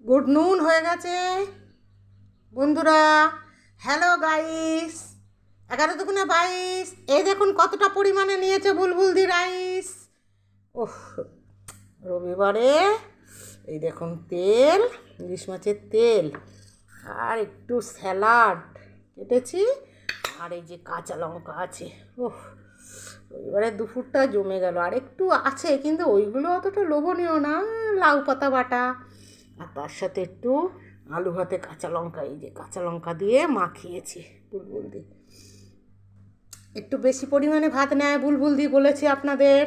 Good নুন হয়ে গেছে বন্ধুরা। Hello guys, 11 × 22। এই দেখুন কতটা পরিমাণে নিয়েছে বুলবুলদি রাইস। ওহ, রবিবারে এই দেখুন তেল, ইলিশ মাছের তেল, আর একটু স্যালাড কেটেছি, আর এই যে কাঁচা লঙ্কা আছে। ওহ, এবারে দুপুরটা জমে গেল। আর একটু আছে কিন্তু ওইগুলো অতটা লোভনীয় না, লাউ পাতা বাটা, আর তার সাথে একটু আলু ভাতে কাঁচা লঙ্কা, এই যে কাঁচা লঙ্কা দিয়ে মাখিয়েছি বুলবুলদি। একটু বেশি পরিমাণে ভাত নেয় বুলবুলদি বলেছি আপনাদের।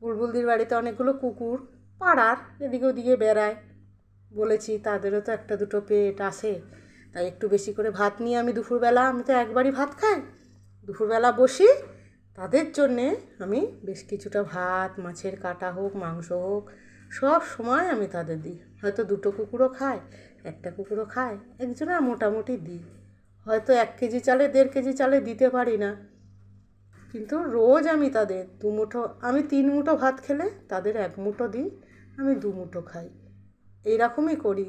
বুলবুলদির বাড়িতে অনেকগুলো কুকুর পাড়ার এদিকে ওদিকে বেড়ায়, বলেছি তাদেরও তো একটা দুটো পেট আসে, তাই একটু বেশি করে ভাত নিয়ে আমি দুপুরবেলা, আমি তো একবারই ভাত খাই, দুপুরবেলা বসি তাদের জন্যে আমি বেশ কিছুটা ভাত, মাছের কাটা হোক, মাংস হোক, সব সময় আমি তাদের দিই। হয়তো দুটো কুকুরও খায়, একটা কুকুরও খায়, একজনের মোটামুটি দিই। হয়তো 1 কেজি চালে 1.5 কেজি চালে দিতে পারি না, কিন্তু রোজ আমি তাদের 2 মুঠো, আমি 3 মুঠো ভাত খেলে তাদের 1 মুঠো দিই, আমি 2 মুঠো খাই। এইরকমই করি।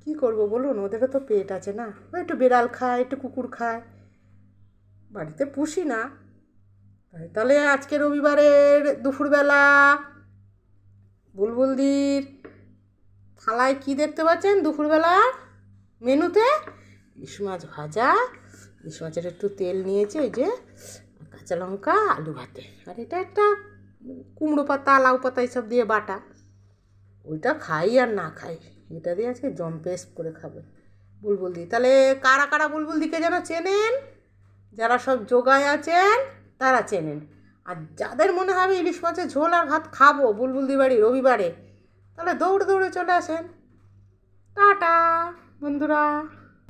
কি করব বলুন, ওদেরও তো পেট আছে না। ও একটু বিড়াল খায়, একটু কুকুর খায়, বাড়িতে পুষি না। তাহলে আজকে রবিবারের দুপুরবেলা বুলবুলদির থালায় কি দেখতে পাচ্ছেন? দুপুরবেলার মেনুতে ইলিশ মাছ ভাজা, ইলিশ মাছের একটু তেল নিয়েছে, ওই যে কাঁচা লঙ্কা, আলু ভাতে, আর এটা একটা কুমড়ো পাতা, লাউ পাতা এইসব দিয়ে বাটা। ওইটা খাই আর না খাই, এটা দিয়ে আজকে জম্পেশ করে খাবে বুলবুলদি। তাহলে কারা কারা বুলবুলদিকে যেন চেনেন, যারা সব যোগায় আছেন তারা চেনেন। আর যাদের মনে হবে ইলিশ মাছের ঝোল আর ভাত খাবো বুলবুলদি বাড়ি রবিবারে, তাহলে দৌড়ে দৌড়ে চলে আসেন। টাটা বন্ধুরা।